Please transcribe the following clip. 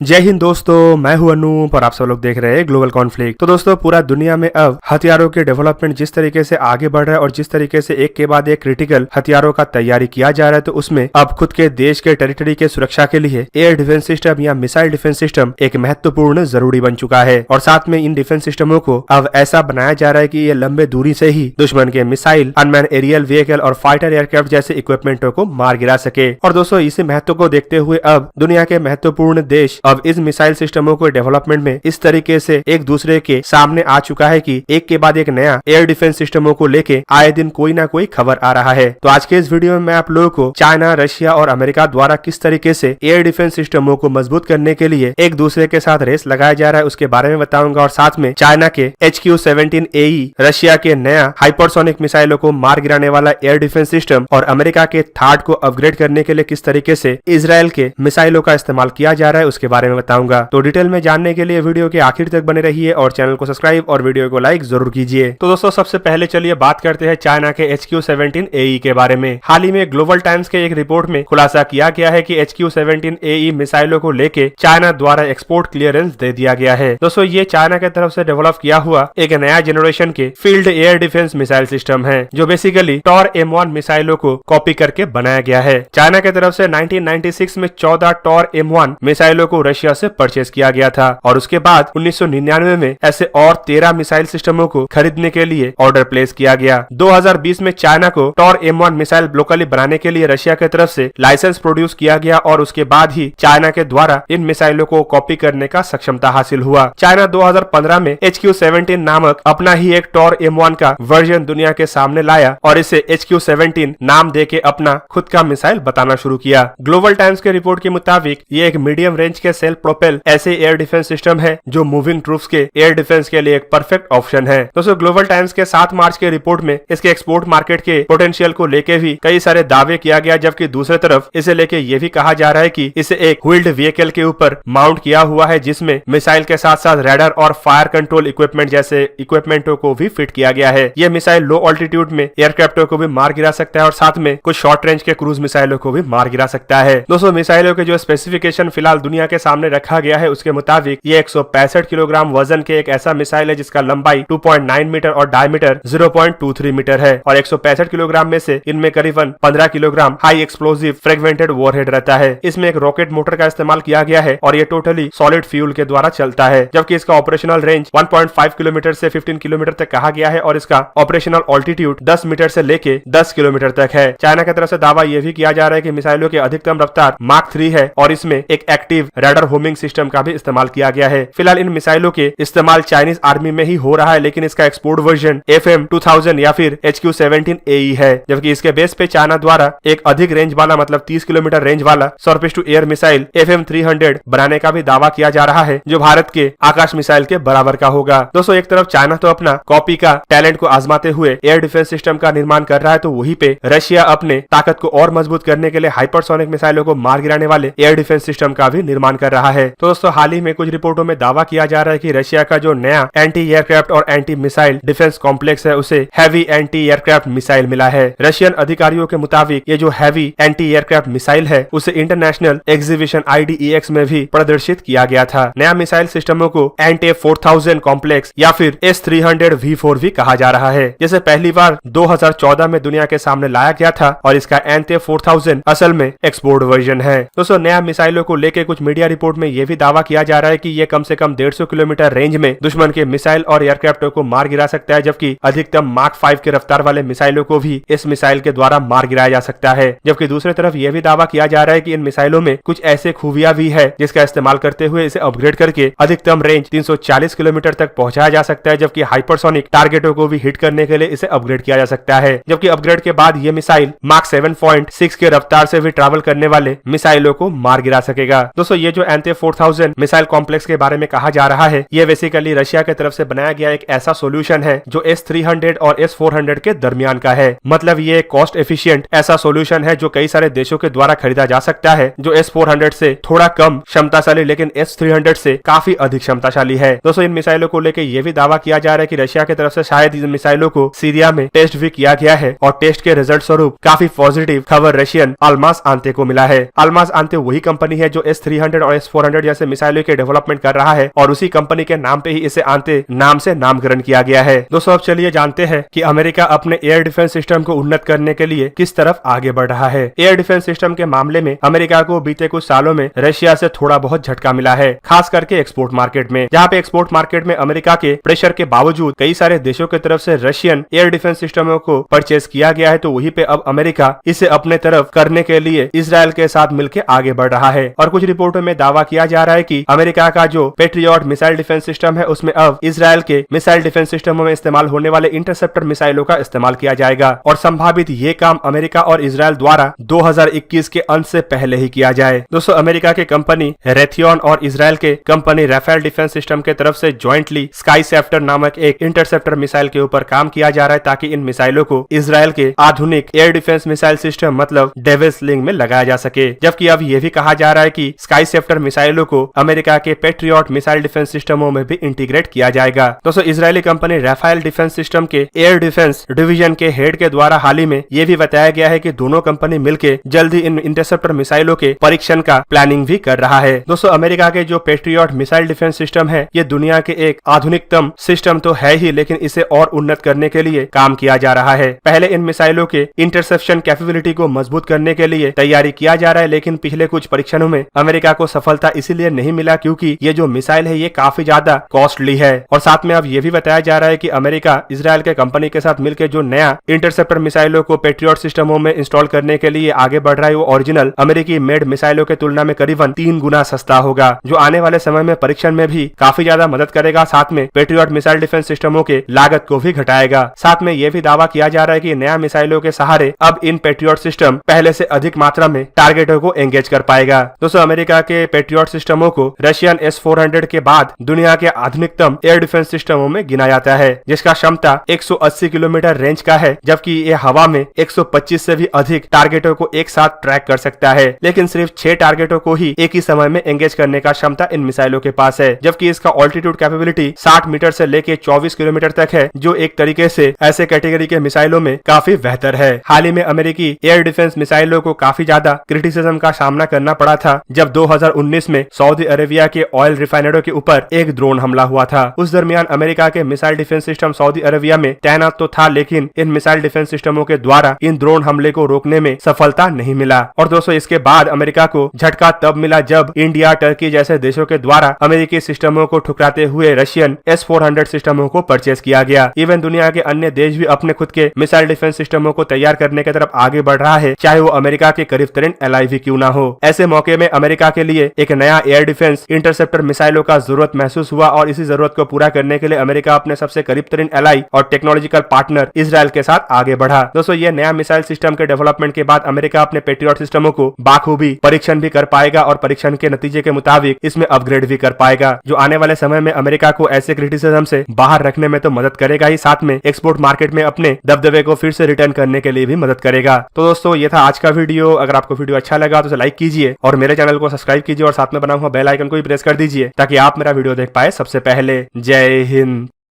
जय हिंद दोस्तों, मैं हूं अनूप और आप सब लोग देख रहे हैं ग्लोबल कॉन्फ्लिक्ट। तो दोस्तों, पूरा दुनिया में अब हथियारों के डेवलपमेंट जिस तरीके से आगे बढ़ रहा है और जिस तरीके से एक के बाद एक क्रिटिकल हथियारों का तैयारी किया जा रहा है, तो उसमें अब खुद के देश के टेरिटरी के सुरक्षा के लिए एयर डिफेंस सिस्टम या मिसाइल डिफेंस सिस्टम एक महत्वपूर्ण जरूरी बन चुका है। और साथ में इन डिफेंस सिस्टमों को अब ऐसा बनाया जा रहा है कि ये लंबे दूरी से ही दुश्मन के मिसाइल, अनमैन एरियल व्हीकल और फाइटर एयरक्राफ्ट जैसे इक्विपमेंटों को मार गिरा सके। और दोस्तों, इसी महत्व को देखते हुए अब दुनिया के महत्वपूर्ण देश अब इस मिसाइल सिस्टमों को डेवलपमेंट में इस तरीके से एक दूसरे के सामने आ चुका है कि एक के बाद एक नया एयर डिफेंस सिस्टमों को लेके आए दिन कोई ना कोई खबर आ रहा है। तो आज के इस वीडियो में मैं आप लोगों को चाइना, रशिया और अमेरिका द्वारा किस तरीके से एयर डिफेंस सिस्टमों को मजबूत करने के लिए एक दूसरे के साथ रेस लगाया जा रहा है उसके बारे में बताऊंगा। और साथ में चाइना के HQ-17AE, रशिया के नया हाइपरसोनिक मिसाइलों को मार गिराने वाला एयर डिफेंस सिस्टम और अमेरिका के थार्ड को अपग्रेड करने के लिए किस तरीके से इजराइल के मिसाइलों का इस्तेमाल किया जा रहा है उसके बारे में बताऊंगा। तो डिटेल में जानने के लिए वीडियो के आखिर तक बने रहिए और चैनल को सब्सक्राइब और वीडियो को लाइक जरूर कीजिए। तो दोस्तों, सबसे पहले चलिए बात करते हैं चाइना के HQ-17AE के बारे में। हाल ही में ग्लोबल टाइम्स के एक रिपोर्ट में खुलासा किया गया है कि HQ-17AE मिसाइलों को लेके चाइना द्वारा एक्सपोर्ट क्लियरेंस दे दिया गया है। दोस्तों, ये चाइना की तरफ से डेवलप किया हुआ एक नया जनरेशन के field air defence missile system है, जो बेसिकली टॉर M1 मिसाइलों को कॉपी करके बनाया गया है। चाइना की तरफ से 1996 में 14 टॉर M1 मिसाइलों को रशिया से परचेज किया गया था और उसके बाद 1999 में ऐसे और 13 मिसाइल सिस्टमों को खरीदने के लिए ऑर्डर प्लेस किया गया। 2020 में चाइना को टॉर M1 मिसाइल लोकली बनाने के लिए रशिया की तरफ से लाइसेंस प्रोड्यूस किया गया और उसके बाद ही चाइना के द्वारा इन मिसाइलों को कॉपी करने का सक्षमता हासिल हुआ। चाइना 2015 में HQ-17 नामक अपना ही एक टॉर M1 का वर्जन दुनिया के सामने लाया और इसे HQ-17 नाम देके अपना खुद का मिसाइल बताना शुरू किया। ग्लोबल टाइम्स के रिपोर्ट के मुताबिक ये एक मीडियम रेंज के सेल्फ प्रोपेल ऐसे एयर डिफेंस सिस्टम है जो मूविंग ट्रूप्स के एयर डिफेंस के लिए एक परफेक्ट ऑप्शन है। दोस्तों, ग्लोबल टाइम्स के 7 मार्च के रिपोर्ट में इसके एक्सपोर्ट मार्केट के पोटेंशियल को लेके भी कई सारे दावे किया गया, जबकि दूसरी तरफ इसे लेके ये भी कहा जा रहा है कि इसे एक व्हील्ड व्हीकल के ऊपर माउंट किया हुआ है, जिसमें मिसाइल के साथ साथ रडार और फायर कंट्रोल इक्विपमेंट जैसे इक्विपमेंटों को भी फिट किया गया है। यह मिसाइल लो ऑल्टीट्यूड में एयरक्राफ्टों को भी मार गिरा सकता है और साथ में कुछ शॉर्ट रेंज के क्रूज मिसाइलों को भी मार गिरा सकता है। दोस्तों, मिसाइलों के जो स्पेसिफिकेशन फिलहाल दुनिया के सामने रखा गया है उसके मुताबिक ये 165 किलोग्राम वजन के एक ऐसा मिसाइल है जिसका लंबाई 2.9 मीटर और डायमीटर 0.23 मीटर है और 165 किलोग्राम में से इनमें करीबन 15 kilogram high explosive fragmented warhead रहता है। इसमें एक रॉकेट मोटर का इस्तेमाल किया गया है और ये टोटली सॉलिड फ्यूल के द्वारा चलता है, जबकि इसका ऑपरेशनल रेंज 1.5 किलोमीटर से 15 किलोमीटर तक कहा गया है और इसका ऑपरेशनल ऑल्टीट्यूड 10 मीटर से लेके 10 किलोमीटर तक है। चाइना की तरफ से दावा यह भी किया जा रहा है कि मिसाइलों की अधिकतम रफ्तार माक 3 है और इसमें एक एक्टिव रडार होमिंग सिस्टम का भी इस्तेमाल किया गया है। फिलहाल इन मिसाइलों के इस्तेमाल चाइनीज आर्मी में ही हो रहा है, लेकिन इसका एक्सपोर्ट वर्जन FM-2000 या फिर HQ-17AE है, जबकि इसके बेस पे चाइना द्वारा एक अधिक रेंज वाला मतलब 30 किलोमीटर रेंज वाला surface to air missile FM-300 बनाने का भी दावा किया जा रहा है, जो भारत के आकाश मिसाइल के बराबर का होगा। दोस्तों, एक तरफ चाइना तो अपना कॉपी का टैलेंट को आजमाते हुए एयर डिफेंस सिस्टम का निर्माण कर रहा है, तो वहीं पे रशिया अपने ताकत को और मजबूत करने के लिए हाइपरसोनिक मिसाइलों को मार गिराने वाले एयर डिफेंस सिस्टम का भी निर्माण कर रहा है। तो दोस्तों, हाल ही में कुछ रिपोर्टों में दावा किया जा रहा है कि रशिया का जो नया एंटी एयरक्राफ्ट और एंटी मिसाइल डिफेंस कॉम्प्लेक्स है उसे हैवी एंटी एयरक्राफ्ट मिसाइल मिला है। रशियन अधिकारियों के मुताबिक ये जो हैवी एंटी एयरक्राफ्ट मिसाइल है उसे इंटरनेशनल एग्जीबिशन IDEX में भी प्रदर्शित किया गया था। नया मिसाइल सिस्टमों को एंटी-4000 कॉम्प्लेक्स या फिर S-300V4 भी कहा जा रहा है, जिसे पहली बार 2014 में दुनिया के सामने लाया गया था और इसका एंटी-4000 असल में एक्सपोर्ट वर्जन है। दोस्तों, नया मिसाइलों को लेकर कुछ मीडिया रिपोर्ट में यह भी दावा किया जा रहा है कि ये कम से कम 150 किलोमीटर रेंज में दुश्मन के मिसाइल और एयरक्राफ्टों को मार गिरा सकता है, जबकि अधिकतम मार्क 5 के रफ्तार वाले मिसाइलों को भी इस मिसाइल के द्वारा मार गिराया जा सकता है। जबकि दूसरी तरफ यह भी दावा किया जा रहा है कि इन मिसाइलों में कुछ ऐसे खूबियां भी है जिसका इस्तेमाल करते हुए इसे अपग्रेड करके अधिकतम रेंज 340 किलोमीटर तक पहुंचाया जा सकता है, जबकि हाइपरसोनिक टारगेटों को भी हिट करने के लिए इसे अपग्रेड किया जा सकता है। जबकि अपग्रेड के बाद ये मिसाइल मार्क 7.6 के रफ्तार से भी ट्रैवल करने वाले मिसाइलों को मार गिरा सकेगा। दोस्तों, ये जो एंटी-4000 मिसाइल कॉम्प्लेक्स के बारे में कहा जा रहा है, ये बेसिकली रशिया की तरफ से बनाया गया एक ऐसा सोल्यूशन है जो S-300 और S-400 के दरमियान का है। मतलब ये कॉस्ट एफिशिएंट ऐसा सोल्यूशन है जो कई सारे देशों के द्वारा खरीदा जा सकता है, जो S-400 से थोड़ा कम क्षमताशाली लेकिन S-300 से काफी अधिक क्षमताशाली है। दोस्तों, इन मिसाइलों को लेकर यह भी दावा किया जा रहा है कि रशिया की तरफ से शायद इन मिसाइलों को सीरिया में टेस्ट भी किया गया है और टेस्ट के रिजल्ट स्वरूप काफी पॉजिटिव खबर रशियन अल्मास आंते को मिला है। अल्मास आंते वही कंपनी है जो S-300 और और S-400 जैसे मिसाइलों के डेवलपमेंट कर रहा है और उसी कंपनी के नाम पे ही इसे आंते नाम से नामकरण किया गया है। दोस्तों अब चलिए जानते हैं कि अमेरिका अपने एयर डिफेंस सिस्टम को उन्नत करने के लिए किस तरफ आगे बढ़ रहा है। एयर डिफेंस सिस्टम के मामले में अमेरिका को बीते कुछ सालों में रशिया से थोड़ा बहुत झटका मिला है, खास करके एक्सपोर्ट मार्केट में, जहाँ पे एक्सपोर्ट मार्केट में अमेरिका के प्रेशर के बावजूद कई सारे देशों की तरफ से रशियन एयर डिफेंस सिस्टमों को परचेज किया गया है। तो वहीं पे अब अमेरिका इसे अपने तरफ करने के लिए इजराइल के साथ मिलकर आगे बढ़ रहा है और कुछ रिपोर्टों में दावा किया जा रहा है कि अमेरिका का जो पेट्रियट मिसाइल डिफेंस सिस्टम है उसमें अब इजराइल के मिसाइल डिफेंस सिस्टमों में इस्तेमाल होने वाले इंटरसेप्टर मिसाइलों का इस्तेमाल किया जाएगा और संभावित ये काम अमेरिका और इजराइल द्वारा 2021 के अंत से पहले ही किया जाए। दोस्तों अमेरिका के कंपनी रेथियन और इजराइल के कंपनी राफेल डिफेंस सिस्टम के तरफ से ज्वाइंटली स्काईसेप्टर नामक एक इंटरसेप्टर मिसाइल के ऊपर काम किया जा रहा है ताकि इन मिसाइलों को इजराइल के आधुनिक एयर डिफेंस मिसाइल सिस्टम मतलब डेविल्स-लिंग में लगाया जा सके। जबकि अब यह भी कहा जा रहा है कि स्काईसेप्टर मिसाइलों को अमेरिका के पेट्रियट मिसाइल डिफेंस सिस्टमों में भी इंटीग्रेट किया जाएगा। दोस्तों Israeli company Rafael defence system के एयर डिफेंस डिवीजन के हेड के द्वारा हाल ही में यह भी बताया गया है कि दोनों कंपनी मिलकर जल्द ही इन इंटरसेप्टर मिसाइलों के परीक्षण का प्लानिंग भी कर रहा है। दोस्तों अमेरिका के जो पेट्रियट मिसाइल डिफेंस सिस्टम है ये दुनिया के एक आधुनिकतम सिस्टम तो है ही, लेकिन इसे और उन्नत करने के लिए काम किया जा रहा है। पहले इन मिसाइलों के इंटरसेप्शन कैपेबिलिटी को मजबूत करने के लिए तैयारी किया जा रहा है, लेकिन पिछले कुछ परीक्षणों में अमेरिका को सफलता इसीलिए नहीं मिला क्योंकि ये जो मिसाइल है ये काफी ज्यादा कॉस्टली है। और साथ में अब ये भी बताया जा रहा है कि अमेरिका इजराइल के कंपनी के साथ मिलकर जो नया इंटरसेप्टर मिसाइलों को पेट्रियट सिस्टमों में इंस्टॉल करने के लिए आगे बढ़ रहा है वो ओरिजिनल अमेरिकी मेड मिसाइलों के तुलना में करीबन 3 गुना सस्ता होगा, जो आने वाले समय में परीक्षण में भी काफी ज्यादा मदद करेगा। साथ में पेट्रियट मिसाइल डिफेंस सिस्टमों के लागत को भी घटाएगा। साथ में यह भी दावा किया जा रहा है कि नया मिसाइलों के सहारे अब इन पेट्रियट सिस्टम पहले से अधिक मात्रा में टारगेटों को एंगेज कर पाएगा। दोस्तों अमेरिका के पेट्रियट सिस्टमों को रशियन S-400 के बाद दुनिया के आधुनिकतम एयर डिफेंस सिस्टमों में गिना जाता है, जिसका क्षमता 180 किलोमीटर रेंज का है, जबकि ये हवा में 125 से भी अधिक टारगेटों को एक साथ ट्रैक कर सकता है। लेकिन सिर्फ 6 टारगेटों को ही एक ही समय में एंगेज करने का क्षमता इन मिसाइलों के पास है, जबकि इसका ऑल्टीट्यूड कैपेबिलिटी 60 मीटर से लेके 24 किलोमीटर तक है, जो एक तरीके से ऐसे कैटेगरी के मिसाइलों में काफी बेहतर है। हाल ही में अमेरिकी एयर डिफेंस मिसाइलों को काफी ज्यादा क्रिटिसिज्म का सामना करना पड़ा था जब 2019 में सऊदी अरेबिया के ऑयल रिफाइनरों के ऊपर एक ड्रोन हमला हुआ था। उस दरमियान अमेरिका के missile defence system Saudi Arabia में तैनात तो था, लेकिन इन मिसाइल डिफेंस सिस्टमों के द्वारा इन ड्रोन हमले को रोकने में सफलता नहीं मिला। और दोस्तों इसके बाद अमेरिका को झटका तब मिला जब इंडिया, टर्की जैसे देशों के द्वारा अमेरिकी सिस्टमों को ठुकराते हुए रशियन S-400 सिस्टमों को परचेज किया गया। इवन दुनिया के अन्य देश भी अपने खुद के मिसाइल डिफेंस सिस्टमों को तैयार करने की तरफ आगे बढ़ रहा है, चाहे वो अमेरिका के करीब तरीन एलाई भी क्यों ना हो। ऐसे मौके में अमेरिका के लिए एक नया एयर डिफेंस इंटरसेप्टर मिसाइलों का जरूरत महसूस हुआ और इसी जरूरत को पूरा करने के लिए अमेरिका अपने सबसे करीब तरीन एलाई और टेक्नोलॉजिकल पार्टनर इजराइल के साथ आगे बढ़ा। दोस्तों ये नया मिसाइल सिस्टम के डेवलपमेंट के बाद अमेरिका अपने पेट्रियट सिस्टमों को बाखूबी परीक्षण भी कर पाएगा और परीक्षण के नतीजे के मुताबिक इसमें अपग्रेड भी कर पाएगा, जो आने वाले समय में अमेरिका को ऐसे क्रिटिसिज्म से बाहर रखने में तो मदद करेगा ही, साथ में एक्सपोर्ट मार्केट में अपने दबदबे को फिर से रिटर्न करने के लिए भी मदद करेगा। तो दोस्तों ये था आज का वीडियो। अगर आपको वीडियो अच्छा लगा तो लाइक कीजिए और मेरे चैनल को सब्सक्राइब कीजिए और साथ में बना हुआ बेल आइकन को भी प्रेस कर दीजिए ताकि आप मेरा वीडियो देख पाए सबसे पहले। जय हिंद।